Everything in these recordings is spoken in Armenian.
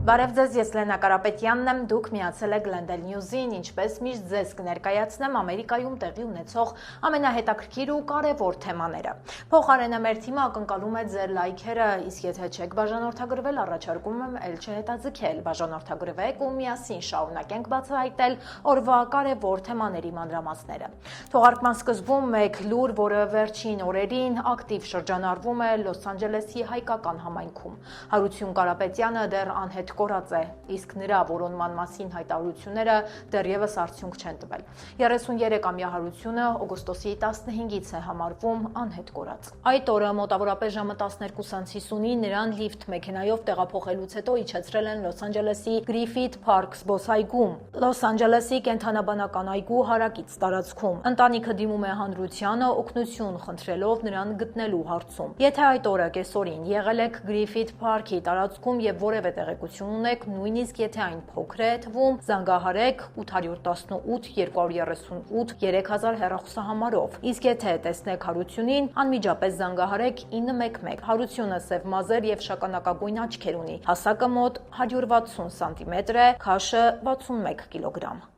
Բարև ձեզ, ես Լենա Կարապետյանն եմ, դուք միացել եք Glendale News-ին, ինչպես միշտ ձեզ կներկայացնեմ Ամերիկայում տեղի ունեցող ամենահետաքրքիր ու կարևոր թեմաները։ Փոխարենը մեր թիմը ակնկալում է ձեր լայքերը, իսկ եթե չեք բաժանորդագրվել, առաջարկում եմ էլ չհետաձգել, բաժանորդագրվեք ու միասին շարունակենք բացահայտել օրվա կարևոր թեմաների մանրամասները։ Թողարկման սկզբում մեկ լուր, որը վերջին օրերին ակտիվ շրջանառվում է Լոս Անջելեսի հայկական համայնքում։ Հարություն Կարապետյանը դեռ անհետ կորած է, իսկ նրա որոնման մասին հայտարարությունները դեռևս արդյունք չեն տվել։ 33-ամյա Հարությունը օգոստոսի 15-ից է համարվում անհետ կորած։ Այդ օրը մոտավորապես ժամը 12:50-ին նրան լիֆտ մեքենայով տեղափոխելուց հետո իջեցրել են Լոս Անջելեսի Գրիֆիթ Փարք զբոսայգում, Լոս Անջելեսի կենդանաբանական այգու հարակից տարածքում։ Ընտանիքը դիմում է հանրությանը օգնություն խնդրելով նրան գտնելու հարցում։ Եթե այդ օրը կեսօրին եղել եք Գրիֆիթ Փարքի տարածքում եւ որևէ տեղեկություն ունեք, նույնիսկ եթե այն փոքր է թվում, զանգահարեք 818 238 3000 հեռախոսահամարով։ Իսկ եթե տեսնեք Հարությունին, անմիջապես զանգահարեք 911։ Հարությունը սև մազեր եւ շագանակագույն աչքեր ունի։ Հասակը մոտ 160 սանտիմետր է, քաշը 61 կիլոգրամ։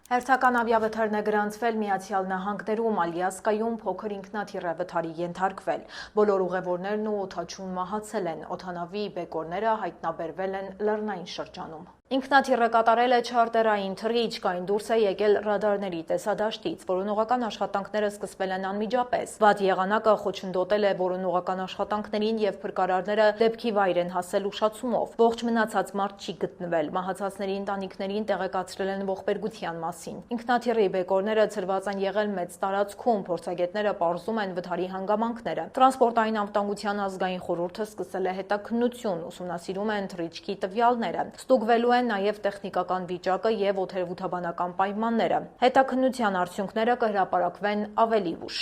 Հերթական ավիավթարն է գրանցվել Միացյալ Նահանգներում, Ալյասկայում փոքր ինքնաթիռ է վթարի ենթարկվել։ Բոլոր ուղևորներն ու օդաչուն մահացել են, օդանավի բեկորները հայտնաբերվել են լեռնային շրջանում։ Ինքնաթիռը կատարել է չարտերային թռիչք, այն դուրս է եկել ռադարների տեսադաշտից, որոնողական աշխատանքները սկսվել են անմիջապես։ Վատ եղանակը խոչընդոտել է որոնողական աշխատանքներին եւ փրկարարները դեպքի վայր են հասել ուշացումով։ Ողջ մնացած մարդ չի գտնվել, մահացածների ընտանիքներին տեղեկացրել են ողբերգության մասին։ Ինքնաթիռի բեկորները ցրված են եղել մեծ տարածքում, փորձագետները պարզում են վթարի հանգամանքները։ Տրանսպորտային անվտանգության ազգային խորհուրդը սկսել է հետաքննություն, ուսումնասիրում են թռիչքի տվյալները։ Ստուգվելու նաև տեխնիկական վիճակը եւ օդերևութաբանական պայմանները։ Հետաքննության արդյունքները կհրապարակվեն ավելի ուշ։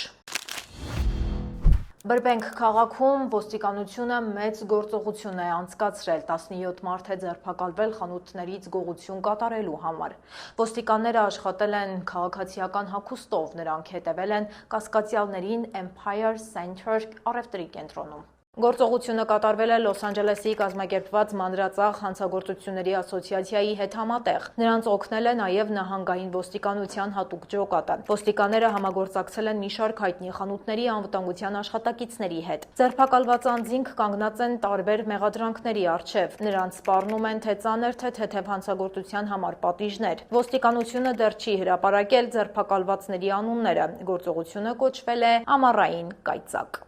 Բրբենք քաղաքում ոստիկանությունը մեծ գործողություն է անցկացրել, 17 մարդ է ձերբակալվել խանութներից գողություն կատարելու համար։ Ոստիկանները աշխատել են քաղաքացիական հագուստով, նրանք հետևել են կասկածյալներին Empire Center առևտրի կենտրոնում։ Գործողությունը կատարվել է Լոս Անջելեսի կազմակերպված մանրածախ հանցագործությունների ասոցիացիայի հետ համատեղ։ Նրանց օգնել է նաև նահանգային ոստիկանության հատուկ ջոկատը։ Ոստիկանները համագործակցել են մի շարք հայտնի խանութների անվտանգության աշխատակիցների հետ։ Ձերբակալված անձինք կանգնած են տարբեր մեղադրանքների առջև։ Նրանց սպառնում են թե ծանր, թե թեթև հանցագործության համար պատիժներ։ Ոստիկանությունը դեռ չի հրապարակել ձերբակալվածների անունները։ Գործողությունը կոչվել է ամառային կայծակ։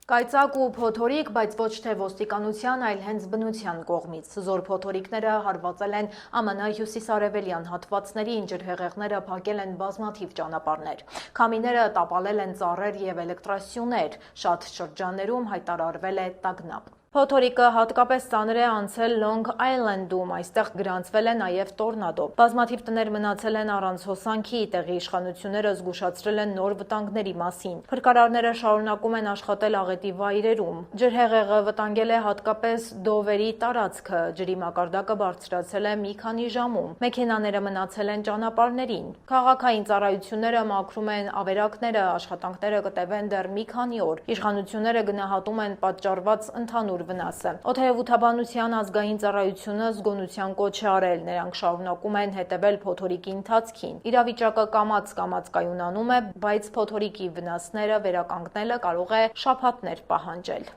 Կայծակ ու փոթորիկ, բայց ոչ թե ոստիկանության, այլ հենց բնության կողմից։ Զոր փոթորիկները հարվածել են ԱՄՆ հյուսիսարևելյան հատվածներին, ջրհեղեղները փակել են բազմաթիվ ճանապարհներ։ Քամիները տապալել են ծառեր եւ էլեկտրասյուներ, շատ շրջաններում հայտարարվել է տագնապ։ Փոթորիկը հատկապես ծանր է անցել Long Island-ում, այստեղ գրանցվել է նաև տորնադո։ Բազմաթիվ տներ մնացել են առանց հոսանքի, տեղի իշխանությունները զգուշացրել են նոր վտանգների մասին։ Փրկարարները շարունակում են աշխատել աղետի վայրերում։ Ջրհեղեղը վտանգել է հատկապես Դովերի տարածքը, ջրի մակարդակը բարձրացել է մի քանի ժամում։ Մեքենաները մնացել են ճանապարհներին։ Քաղաքային ծառայությունները մաքրում են ավերակները, աշխատանքները կտևեն դեռ մի քանի օր։ Իշխանությունները գնահատում են պատճառված ընդհանուր վնասը։ Օդերևութաբանության ազգային ծառայությունը զգոնության կոչ է արել, նրանք շարունակում են հետևել փոթորիկի ընթացքին։ Իրավիճակը կամաց կայունանում է, բայց փոթորիկի վնասները վերականգնելը կարող է շաբաթներ պահանջել։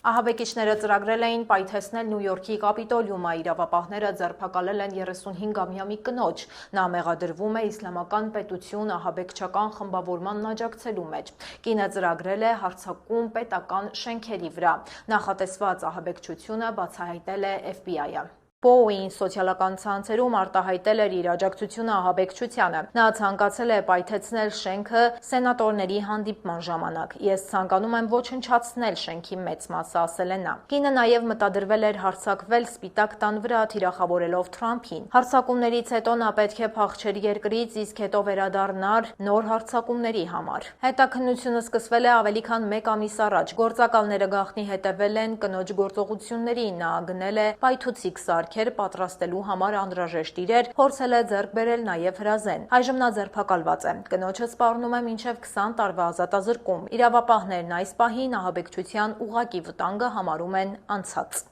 Ահաբեկիչները ծրագրել էին պայթեցնել Նյու Յորքի Կապիտոլիումը, իրավապահները ձերբակալել են 35-ամյա մի կնոջ, նա մեղադրվում է իսլամական պետություն ահաբեկչական խմբավորմանն աջակցելու մեջ։ Կինը ծրագրել է հարձակում պետական շենքերի վրա, նախատեսված ահաբեկչությունը բացահայտել է FBI-ը։ Պոուին սոցիալական ցանցերում արտահայտել էր իր աջակցությունը ահաբեկչությանը։ Նա ցանկացել է պայթեցնել շենքը սենատորների հանդիպման ժամանակ։ Ես ցանկանում եմ ոչնչացնել շենքի մեծ մասը, ասել է նա։ Կինը նաև մտադրվել էր հարձակվել Սպիտակ տան վրա, թիրախավորելով Թրամփին։ Հարձակումներից հետո նա պետք է փախչեր երկրից, իսկ հետո վերադառնար նոր հարձակումների համար։ Հետաքննությունը սկսվել է ավելի քան 1 ամիս առաջ։ Գործակալները գաղտնի հետևել են կնոջ գործողություններին, նա գնել է պայթուցիկ սարք սարքեր պատրաստելու համար անհրաժեշտ իրեր փորձել է ձեռք բերել նաև հրազեն։ Այժմ նա ձերբակալված է։ Կնոջը սպառնում է մինչև 20 տարվա ազատազրկում։ Իրավապահներն այս պահին ահաբեկչության ուղղակի վտանգը համարում են անցած։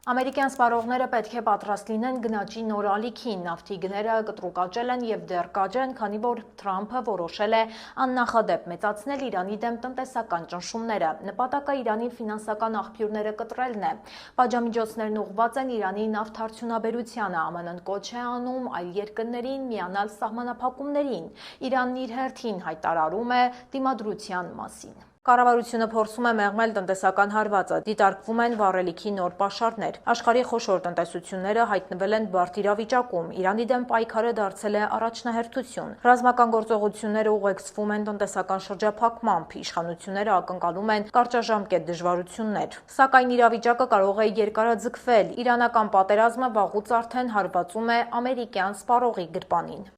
Ամերիկյան սպառողները պետք է պատրաստ լինեն գնաճի նոր ալիքին։ Նավթի գները կտրուկ աճել են եւ դեռ կաճեն, քանի որ Թրամփը որոշել է աննախադեպ մեծացնել Իրանի դեմ տնտեսական ճնշումները։ Նպատակը Իրանի ֆինանսական աղբյուրները կտրելն է։ Պատժամիջոցներն ուղղված են Իրանի նավթարդյունաբերությանը։ ԱՄՆ-ն կոչ է անում այլ երկրներին միանալ սահմանափակումներին։ Իրանն իր հերթին հայտարարում է դիմադրության մասին։ Կառավարությունը փորձում է մեղմել տնտեսական հարվածը, դիտարկվում են վառելիքի նոր պաշարներ։ Աշխարհի խոշոր տնտեսությունները հայտնվել են բարդ իրավիճակում։ Իրանի դեմ պայքարը դարձել է առաջնահերթություն։ Ռազմական գործողությունները ուղեկցվում են տնտեսական շրջափակմամբ, իշխանությունները ակնկալում են կարճաժամկետ դժվարություններ։ Սակայն իրավիճակը կարող է երկարաձգվել։ Իրանական պատերազմը վաղուց արդեն հարվածում է ամերիկյան սպառողի գրպանին։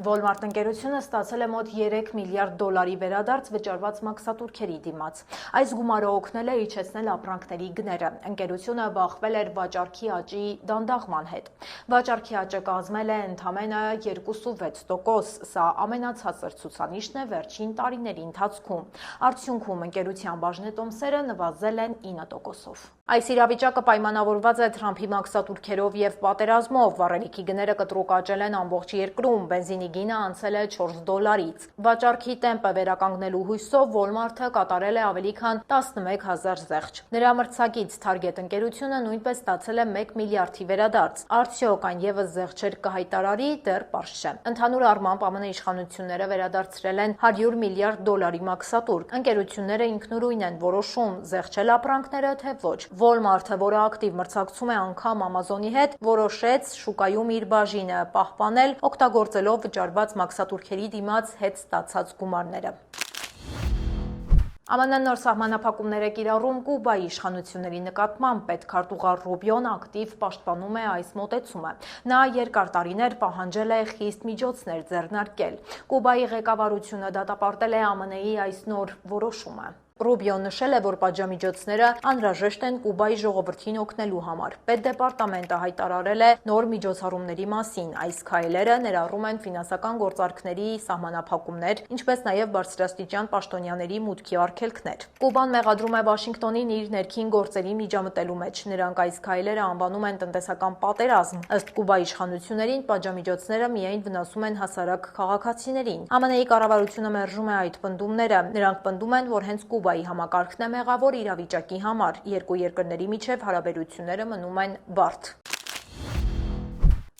Walmart ընկերությունը ստացել է մոտ 3 միլիարդ դոլարի վերադարձ վճարված մաքսատուրքերի դիմաց։ Այս գումարը օգնել է իջեցնել ապրանքների գները։ Ընկերությունը բախվել էր վաճառքի աճի դանդաղման հետ։ Վաճառքի աճը կազմել է ընդամենը 2.6%, սա ամենացածր ցուցանիշն է վերջին տարիների ընթացքում։ Արդյունքում ընկերության բաժնետոմսերը նվազել են 9%-ով։ Այս իրավիճակը պայմանավորված է Թրամփի մաքսատուրքերով եւ պատերազմով։ Վառելիքի գները կտրուկ աճել են ամբողջ երկրում, բենզինի գինը անցել է 4 դոլարից։ Վաճառքի տեմպը վերականգնելու հույսով Walmart-ը կատարել է ավելի քան 11,000 զեղչ։ Նրա մրցակից Target ընկերությունը նույնպես ստացել է 1 միլիարդի վերադարձ։ Արդյոք այն եւս զեղչեր կհայտարարի, դեռ պարզ չէ։ Ընդհանուր առմամբ ԱՄՆ իշխանությունները վերադարձրել են 100 միլիարդ դոլարի մաքսատուրք։ Ընկերությունները ինքնուրույն են որոշում զեղչել ապրանքները, թե ոչ։ Walmart-ը, որը ակտիվ մրցակցում է անգամ Amazon-ի հետ, որոշեց շուկայում իր բաժինը պահպանել, օգտագործելով վճարված մաքսատուրքերի դիմաց հետ ստացած գումարները։ ԱՄՆ-ն նոր սահմանափակումներ է կիրառում Կուբայի իշխանությունների նկատմամբ։ Պետքարտուղար Ռուբիոն ակտիվ պաշտպանում է այս մոտեցումը։ Նա երկար տարիներ պահանջել է խիստ միջոցներ ձեռնարկել։ Կուբայի ղեկավարությունը դատապարտել է ԱՄՆ-ի այս նոր որոշումը։ Ռուբիոն նշել է, որ պատժամիջոցները անհրաժեշտ են Կուբայի ժողովրդին օգնելու համար։ Պետդեպարտամենտը հայտարարել է նոր միջոցառումների մասին։ Այս քայլերը ներառում են ֆինանսական գործարքների սահմանափակումներ, ինչպես նաև բարձրաստիճան պաշտոնյաների մուտքի արգելքներ։ Կուբան մեղադրում է Վաշինգտոնին իր ներքին գործերի միջամտելու մեջ։ Նրանք այս քայլերը անվանում են տնտեսական պատերազմ։ Ըստ Կուբայի իշխանություններին պատժամիջոցները միայն վնասում են հասարակ քաղաքացիներին։ ԱՄՆ-ի կառավարությունը մերժում է այդ պնդումները։ Նրանք պնդում են, որ հենց Կուբայի համակարգն է մեղավոր իրավիճակի համար։ Երկու երկրների միջև հարաբերությունները մնում են բարդ։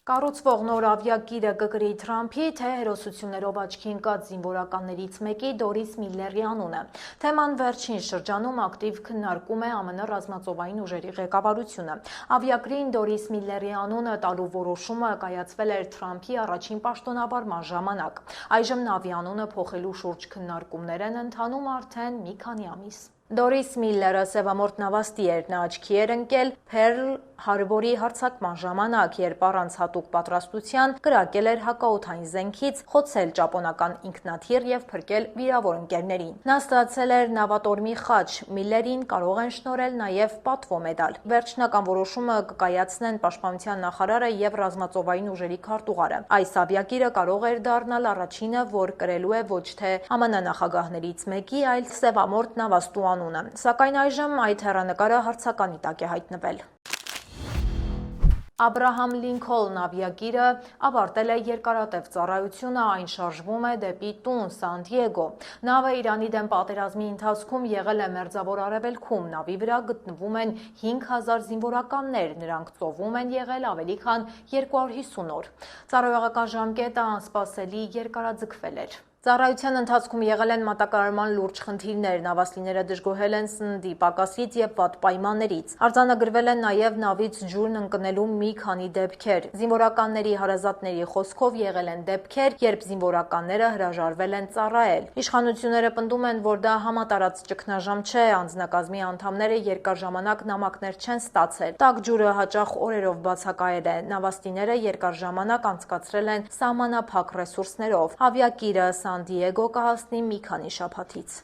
Կառուցվող նոր ավիակիրը կկրի Թրամփի, թե հերոսություններով աչքի ընկած զինվորականներից մեկի Դորիս Միլլերի անունը։ Թեման վերջին շրջանում ակտիվ քննարկում է ԱՄՆ ռազմածովային ուժերի ղեկավարությունը։ Ավիակրին Դորիս Միլլերի անունը տալու որոշումը կայացվել էր Թրամփի առաջին պաշտոնավարման ժամանակ։ Այժմ նավի անունը փոխելու շուրջ քննարկումներ են ընթանում արդեն մի քանի ամիս։ Դորիս Միլլերը սևամորթ նավաստի էր, նա աչքի էր ընկել Փերլ Հարբորի հարձակման ժամանակ, երբ առանց հատուկ պատրաստության կրակել էր հակաօդային զենքից, խոցել ճապոնական ինքնաթիռ եւ փրկել վիրավոր ընկերներին։ Նա ստացել էր նավատորմի խաչ, Միլլերին կարող են շնորհել նաեւ պատվո մեդալ։ Վերջնական որոշումը կկայացնեն պաշտպանության նախարարը եւ ռազմածովային ուժերի քարտուղարը։ Այս ավիակիրը կարող էր դառնալ առաջինը, որ կրելու է ոչ թե ԱՄՆ նախագահներից մեկի, այլ սևամորթ նավաստու անունը, սակայն այժմ այդ հեռանկարը հարցականի տակ է հայտնվել։ Աբրահամ Լինքոլն ավիակիրը ավարտել է երկարատև ծառայությունը, այն շարժվում է դեպի տուն Սան Դիեգո։ Նավը Իրանի դեմ պատերազմի ընթացքում եղել է Մերձավոր Արևելքում, նավի վրա գտնվում են 5000 զինվորականներ, նրանք ծովում են եղել ավելի քան 250 օր։ Ծառայողական ժամկետը անսպասելի երկարաձգվել էր։ Ծառայության ընթացքում եղել են մատակարարման լուրջ խնդիրներ, նավաստիները դժգոհել են սննդի պակասից եւ վատ պայմաններից։ Արձանագրվել են նաեւ նավից ջուրն ընկնելու մի քանի դեպքեր։ Զինվորականների հարազատների խոսքով եղել են դեպքեր, երբ զինվորականները հրաժարվել են ծառայել։ Իշխանությունները պնդում են, որ դա համատարած ճգնաժամ չէ, անձնակազմի անդամները երկար ժամանակ նամակներ չեն ստացել։ Տաք ջուրը հաճախ օրերով բացակայել է։ Նավաստիները երկար ժամանակ անցկացրել են սահմանափակ ռեսուրսներով։ Ավիակիրը Սան Դիեգո կհասնի մի քանի շաբաթից։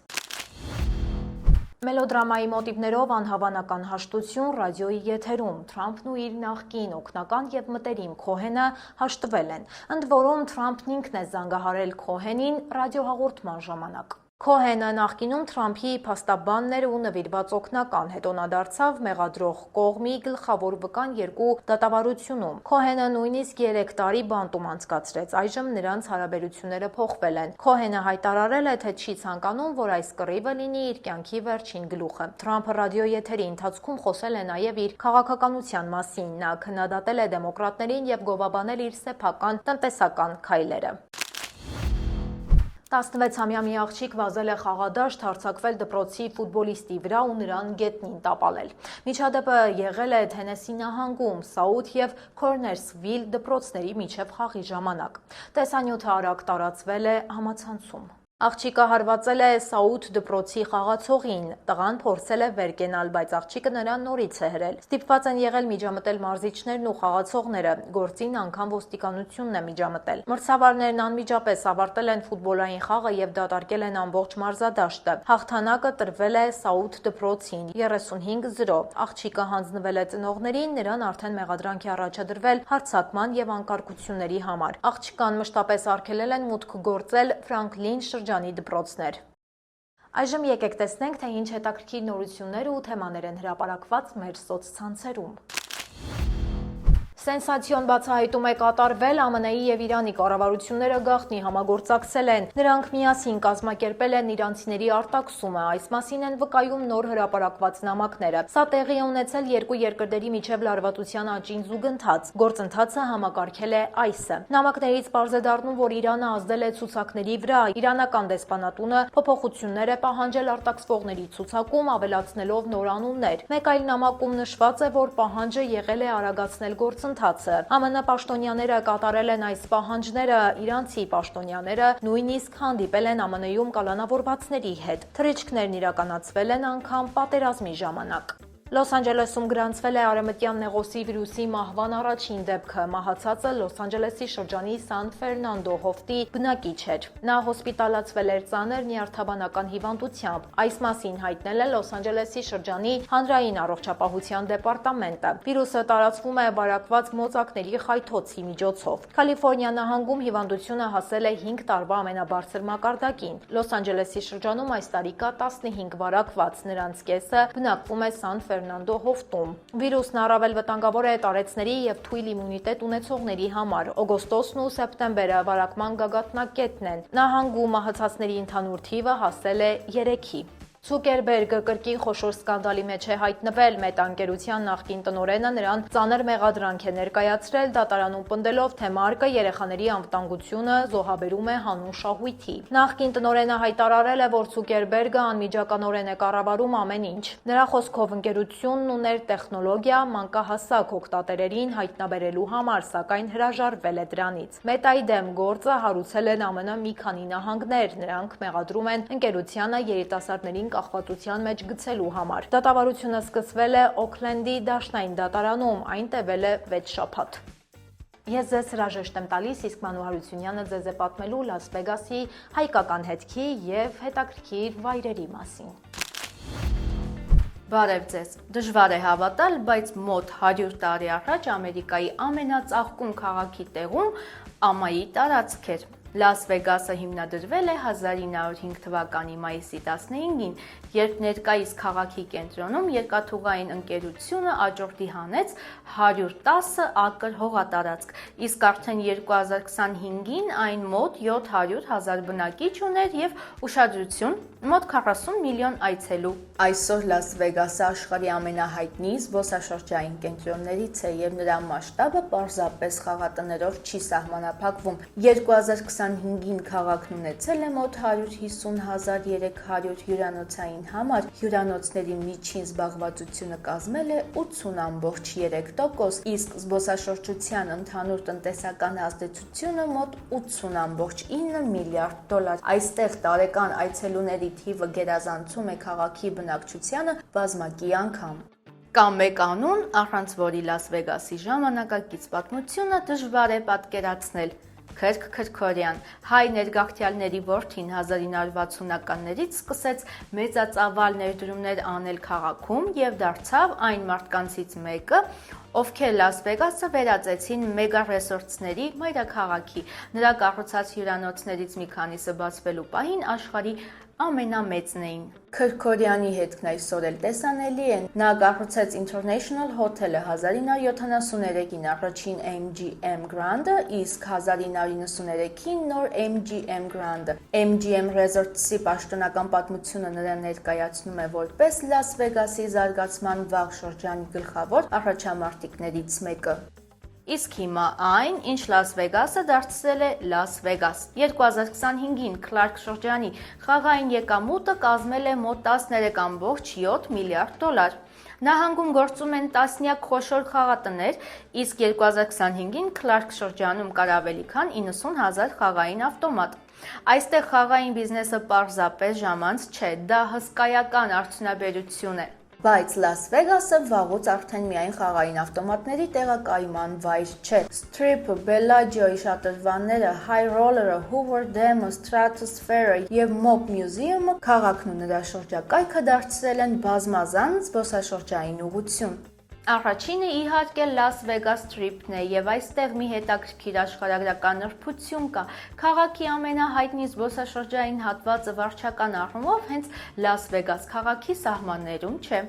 Մելոդրամայի մոտիվներով անհավանական հաշտություն ռադիոյի եթերում Թրամփն ու իր նախկին օգնական եւ մտերիմ Քոհենը հաշտվել են, ընդ որում Թրամփն ինքն է զանգահարել Քոհենին ռադիոհաղորդման ժամանակ։ Քոհենը նախկինում Թրամփի փաստաբանն էր ու նվիրված օգնական, հետո նա դարձավ մեղադրող կողմի գլխավոր վկան երկու դատավարությունում։ Քոհենը նույնիսկ 3 տարի բանտում անցկացրեց, այժմ նրանց հարաբերությունները փոխվել են։ Քոհենը հայտարարել է, թե չի ցանկանում, որ այս կռիվը լինի իր կյանքի վերջին գլուխը։ Թրամփը ռադիոեթերի ընթացքում խոսել է նաև իր քաղաքականության մասին։ Նա քննադատել է դեմոկրատներին եւ գովաբանել իր սեփական տնտեսական քայլերը։ 16-ամյա մի աղջիկ վազել է խաղադաշտ հարձակվել դպրոցի ֆուտբոլիստի վրա ու նրան գետնին տապալել։ Միջադեպը եղել է Թենեսի նահանգում Սաութ եւ Քորներսվիլ դպրոցների միջև խաղի ժամանակ։ Տեսանյութը արագ տարածվել է համացանցում։ Աղջիկը հարվածել է Սաութ դպրոցի խաղացողին, տղան փորձել է վեր կենալ, բայց աղջիկը նրան նորից է հրել։ Ստիպված են եղել միջամտել մարզիչներն ու խաղացողները, գործին անգամ ոստիկանությունն է միջամտել։ Մրցավարներն անմիջապես ավարտել են ֆուտբոլային խաղը եւ դատարկել են ամբողջ մարզադաշտը։ Հաղթանակը տրվել է Սաութ դպրոցին 35-0։ Աղջիկը հանձնվել է ծնողներին, նրան արդեն մեղադրանք է առաջադրվել հարձակման եւ անկարգությունների համար։ Աղջկան մշտապես արգելել են մուտք գործել Ֆրանկլին շրջանի դպրոցներ։ Այժմ եկեք տեսնենք, թե ինչ հետաքրքիր նորություններ ու թեմաներ են հրապարակված մեր սոցցանցերում։ Սենսացիոն բացահայտում է կատարվել, ԱՄՆ-ի եւ Իրանի կառավարությունները գաղտնի համագործակցել են։ Նրանք միասին կազմակերպել են իրանցիների արտաքսումը, այս մասին են վկայում նոր հրապարակված նամակները։ Սա տեղի է ունեցել երկու երկրների միջև լարվածության աճին զուգընթաց։ Գործընթացը համակարգել է ICE-ը։ Նամակներից պարզ է դառնում, որ Իրանը ազդել է ցուցակների վրա։ Իրանական դեսպանատունը փոփոխություններ է պահանջել արտաքսվողների ցուցակում, ավելացնելով նոր անուններ։ Մեկ այլ նամակում նշված է, որ պահանջը եղել է արագացնել գործընթացը։ ԱՄՆ պաշտոնյաները կատարել են այս պահանջները, իրանցի պաշտոնյաները նույնիսկ հանդիպել են ԱՄՆ-ում կալանավորվածների հետ։ Թռիչքներն իրականացվել են անգամ պատերազմի ժամանակ։ Լոս Անջելեսում գրանցվել է արևմտյան նեղոսի վիրուսի մահվան առաջին դեպքը։ Մահացածը Լոս Անջելեսի շրջանի Սան Ֆերնանդո հովտի բնակիչ էր։ Նա հոսպիտալացվել էր ծանր նյարդաբանական հիվանդությամբ։ Այս մասին հայտնել է Լոս Անջելեսի շրջանի հանրային առողջապահության դեպարտամենտը։ Վիրուսը տարածվում է բարակված մոծակների խայթոցի միջոցով։ Կալիֆոռնիա նահանգում հիվանդությունը հասել է 5 տարվա ամենաբարձր մակարդակին։ Լոս Անջելեսի շրջանում այս տարի կա 15 վարակված, նրանց կեսը բնակվում է Սան Ֆերնանդո հովտում։ Վիրուսն առավել վտանգավոր է տարեցների եւ թույլ իմունիտետ ունեցողների համար։ Օգոստոսն ու սեպտեմբերը վարակման գագաթնակետն են։ Նահանգում մահացածների ընդհանուր թիվը հասել է 3-ի։ Ցուկերբերգը կրկին խոշոր սկանդալի մեջ է հայտնվել։ Մետա ընկերության նախկին տնօրենը նրան ծանր մեղադրանք է ներկայացրել, դատարանում պնդելով, թե մարկը երեխաների անվտանգությունը զոհաբերում է հանուն շահույթի։ Նախկին տնօրենը հայտարարել է, որ Ցուկերբերգը անմիջականորեն է կառավարում ամեն ինչ։ Նրա խոսքով ընկերությունն ուներ տեխնոլոգիա մանկահասակ օգտատերերին հայտնաբերելու համար, սակայն հրաժարվել է դրանից։ Մետայի դեմ գործը հարուցել են ԱՄՆ մի քանի նահանգներ։ Նրանք մեղադրում են ընկերությանը երիտասարդներին կախվածության մեջ գցելու համար։ Դատավարությունը սկսվել է Օքլենդի դաշնային դատարանում, այն տևել է 6 շաբաթ։ Ես ձեզ հրաժեշտ եմ տալիս, իսկ Մանու Հարությունյանը ձեզ է պատմելու Լաս Վեգասի հայկական հետքի եւ հետաքրքիր վայրերի մասին։ Բարև ձեզ։ Դժվար է հավատալ, բայց մոտ 100 տարի առաջ Ամերիկայի ամենածաղկուն քաղաքի տեղում ամայի տարածք էր։ Լաս Վեգասը հիմնադրվել է 1905 թվականի մայիսի 15-ին, երբ ներկայիս քաղաքի կենտրոնում երկաթուղային ընկերությունը աճուրդի հանեց 110 ակր հողատարածք, իսկ արդեն 2025-ին այն մոտ 700,000 բնակիչ ուներ եւ ուշադրություն մոտ 40 միլիոն այցելու։ Այսօր Լաս Վեգասը աշխարհի ամենահայտնի զբոսաշրջային կենտրոններից է եւ նրա մասշտաբը պարզապես խաղատներով չի սահմանափակվում։ 2025-ին քաղաքն ունեցել է մոտ 150,300 հյուրանոցային համար, հյուրանոցների միջին զբաղվածությունը կազմել է 80,3%, իսկ զբոսաշրջության ընդհանուր տնտեսական ազդեցությունը մոտ 80,9 միլիարդ դոլար։ Այստեղ տարեկան այցելուների թիվը գերազանցում է քաղաքի բնակչությանը բազմակի անգամ։ Կա մեկ անուն, առանց որի Լաս Վեգասի ժամանակակից պատմությունը դժվար է պատկերացնել։ Քրք Քրքորյան հայ ներգաղթյալների որդին 1960-ականներից սկսեց մեծածավալ ներդրումներ անել քաղաքում եւ դարձավ այն մարդկանցից մեկը, ովքեր Լաս Վեգասը վերածեցին մեգա ռեսորտսների մայրաքաղաքի։ Նրա կառուցած հյուրանոցներից մի քանիսը բացվելու պահին աշխարհի ամենամեծն էին։ Քրքորյանի հետքն այսօր էլ տեսանելի են։ Նա կառուցեց International Hotel-ը 1973-ին առաջին MGM Grand-ը, իսկ 1993-ին նոր MGM Grand-ը։ MGM Resorts-ի պաշտոնական պատմությունը նրան ներկայացնում է որպես Լաս Վեգասի զարգացման վաղ շրջանի գլխավոր առաջամարտիկներից մեկը։ Իսկ հիմա այն, ինչ Լաս Վեգասը դարձել է Լաս Վեգաս։ 2025-ին Քլարք շրջանի խաղային եկամուտը կազմել է մոտ 13.7 միլիարդ դոլար։ Նահանգում գործում են տասնյակ խոշոր խաղատներ, իսկ 2025-ին Քլարք շրջանում կար ավելի քան 90,000 խաղային ավտոմատ։ Այստեղ խաղային բիզնեսը պարզապես ժամանց չէ, դա հսկայական արդյունաբերություն է։ Բայց Լաս Վեգասը վաղուց արդեն միայն խաղային ավտոմատների տեղակայման վայր չէ։ Strip-ը, Bellagio-ի շատրվանները, High Roller-ը, Hoover Dam-ը, Stratosphere-ը եւ Mob Museum-ը քաղաքն ու նրա շրջակայքը դարձրել են բազմազան զբոսաշրջային ուղղություն։ Առաջինը իհարկե Լաս Վեգաս Strip-ն է եւ այստեղ մի հետաքրքիր աշխարհագրական նրբություն կա։ Քաղաքի ամենահայտնի զբոսաշրջային հատվածը վարչական առումով հենց Լաս Վեգաս քաղաքի սահմաններում չէ։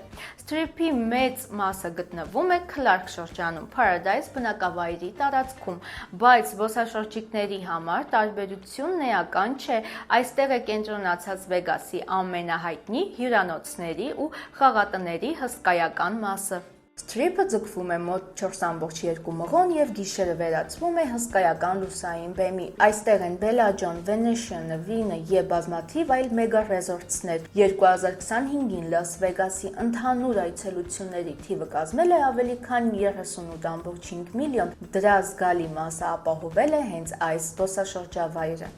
Strip-ի մեծ մասը գտնվում է Քլարք շրջանում, Paradise բնակավայրի տարածքում, բայց զբոսաշրջիկների համար տարբերությունն էական չէ։ Այստեղ է կենտրոնացած Վեգասի ամենահայտնի հյուրանոցների ու խաղատների հսկայական մասը։ Strip-ը ձգվում է մոտ 4.2 մղոն եւ գիշերը վերածվում է հսկայական լուսային բեմի։ Այստեղ են Bellagio-ն, Venetian-ը, Wynn-ը եւ բազմաթիվ այլ մեգա ռեզորտսներ։ 2025-ին Լաս Վեգասի ընդհանուր այցելությունների թիվը կազմել է ավելի քան 38.5 միլիոն։ Դրա զգալի մասը ապահովել է հենց այս զբոսաշրջավայրը։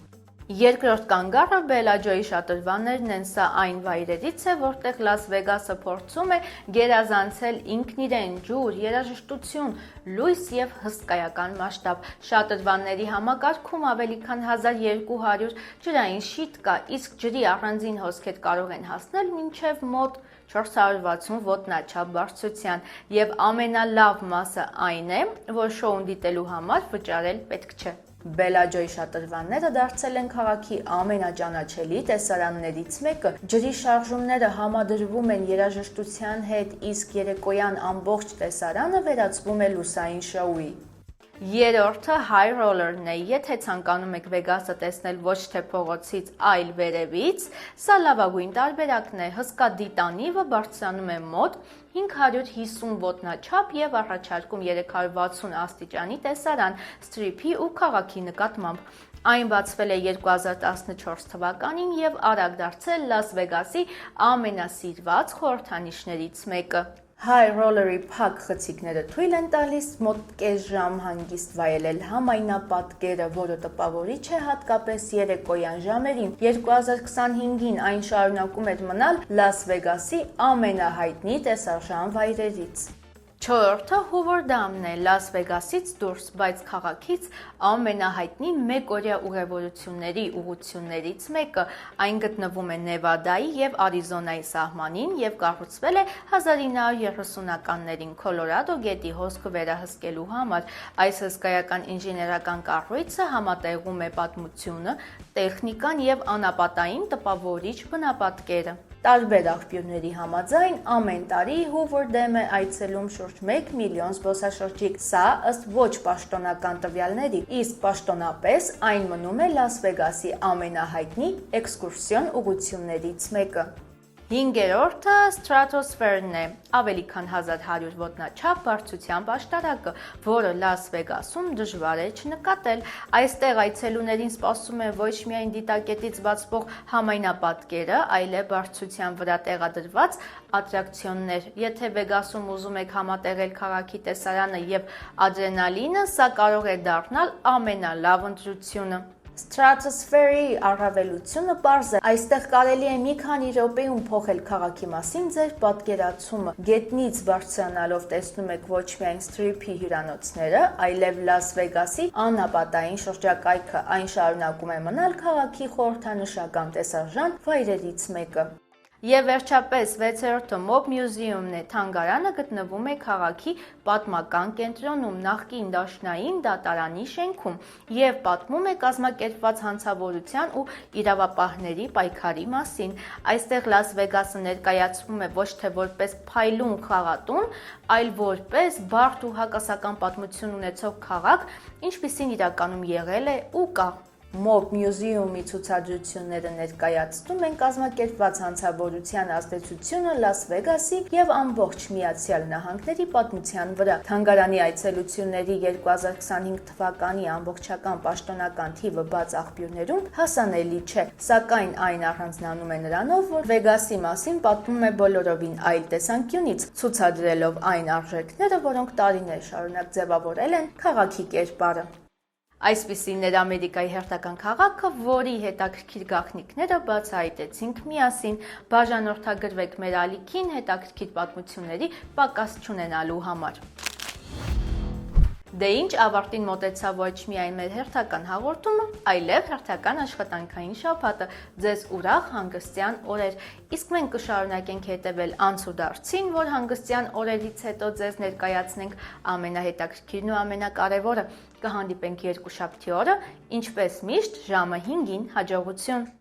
Երկրորդ կանգառը Bellagio-ի շատրվաններն են, սա այն վայրերից է, որտեղ Լաս Վեգասը փորձում է գերազանցել ինքն իրեն ջուր, երաժշտություն, լույս եւ հսկայական մասշտաբ։ Շատրվանների համակարգում ավելի քան 1200 ջրային շիթ կա, իսկ ջրի առանձին հոսքեր կարող են հասնել մինչև մոտ 460 ոտնաչափ բարձրության, եւ ամենալավ մասը այն է, որ շոուն դիտելու համար վճարել պետք չէ։ Bellagio-ի շատրվանները դարձել են քաղաքի ամենաճանաչելի տեսարաններից մեկը։ Ջրի շարժումները համադրվում են երաժշտության հետ, իսկ երեկոյան ամբողջ տեսարանը վերածվում է լուսային շոուի։ Երրորդը High Roller-ն է։ Եթե ցանկանում եք Վեգասը տեսնել ոչ թե փողոցից, այլ վերևից, սա լավագույն տարբերակն է։ Հսկա դիտանիվը բարձրանում է մոտ 550 ոտնաչափ եւ առաջարկում 360 աստիճանի տեսարան Strip-ի ու քաղաքի նկատմամբ։ Այն բացվել է 2014 թվականին եւ արագ դարձել Լաս Վեգասի ամենասիրված խորհրդանիշներից մեկը։ High Roller-ի փակ խցիկները թույլ են տալիս մոտ կես ժամ հանգիստ վայելել համայնապատկերը, որը տպավորիչ է հատկապես երեկոյան ժամերին։ 2025-ին այն շարունակում էր մնալ Լաս Վեգասի ամենահայտնի տեսարժան վայրերից։ Չորրորդը Hoover Dam-ն է, Լաս Վեգասից դուրս, բայց քաղաքից ամենահայտնի մեկօրյա ուղևորությունների ուղղություններից մեկը։ Այն գտնվում է Նևադայի եւ Արիզոնայի սահմանին եւ կառուցվել է 1930-ականներին Քոլորադո գետի հոսքը վերահսկելու համար։ Այս հսկայական ինժեներական կառույցը համատեղում է պատմությունը, տեխնիկան եւ անապատային տպավորիչ բնապատկերը։ Տարբեր աղբյուրների համաձայն ամեն տարի Hoover Dam է այցելում շուրջ 1 միլիոն զբոսաշրջիկ։ Սա ըստ ոչ պաշտոնական տվյալների, իսկ պաշտոնապես այն մնում է Լաս Վեգասի ամենահայտնի էքսկուրսիոն ուղղություններից մեկը։ Հինգերորդը Stratosphere-ն է, ավելի քան 1100 ոտնաչափ բարձրությամբ աշտարակը, որը Լաս Վեգասում դժվար է չնկատել։ Այստեղ այցելուներին սպասում է ոչ միայն դիտակետից բացվող համայնապատկերը, այլև բարձրության վրա տեղադրված ատրակցիոններ։ Եթե Վեգասում ուզում եք համատեղել քաղաքի տեսարանը եւ ադրենալինը, սա կարող է դառնալ ամենալավ ընտրությունը։ Stratosphere-ի առավելությունը պարզ է։ Այստեղ կարելի է մի քանի րոպեում փոխել քաղաքի մասին ձեր պատկերացումը։ Գետնից բարձրանալով տեսնում եք ոչ միայն Strip-ի հյուրանոցները, այլև Լաս Վեգասի անապատային շրջակայքը։ Այն շարունակում է մնալ քաղաքի խորհրդանշական տեսարժան վայրերից մեկը։ Եվ վերջապես 6-րդը Mob Museum-ն է։ Թանգարանը գտնվում է քաղաքի պատմական կենտրոնում, նախկին դաշնային դատարանի շենքում եւ պատմում է կազմակերպված հանցավորության ու իրավապահների պայքարի մասին։ Այստեղ Լաս Վեգասը ներկայացվում է ոչ թե որպես փայլուն խաղատուն, այլ որպես բարդ ու հակասական պատմություն ունեցող քաղաք, ինչպիսին իրականում եղել է ու կա։ Mob Museum-ի ցուցադրությունները ներկայացնում են կազմակերպված հանցավորության ազդեցությունը Լաս Վեգասի եւ ամբողջ Միացյալ Նահանգների պատմության վրա։ Թանգարանի այցելությունների 2025 թվականի ամբողջական պաշտոնական թիվը բաց աղբյուրներում հասանելի չէ, սակայն այն առանձնանում է նրանով, որ Վեգասի մասին պատմում է բոլորովին այլ տեսանկյունից, ցուցադրելով այն արժեքները, որոնք տարիներ շարունակ ձևավորել են քաղաքի կերպարը։ Այսպիսին էր Ամերիկայի հերթական քաղաքը, որի հետաքրքիր գաղտնիքները բացահայտեցինք միասին։ Բաժանորդագրվեք մեր ալիքին հետաքրքիր պատմությունների պակաս չունենալու համար։ Դե ինչ, ավարտին մոտեցավ ոչ միայն մեր հերթական հաղորդումը, այլև հերթական աշխատանքային շաբաթը։ Ձեզ ուրախ հանգստյան օրեր։ Իսկ մենք կշարունակենք հետևել անցուդարձին, որ հանգստյան օրերից հետո ձեզ ներկայացնենք ամենահետաքրքիրն ու ամենակարևորը։ Կհանդիպենք երկուշաբթի օրը, ինչպես միշտ ժամը 5-ին։ Հաջողություն։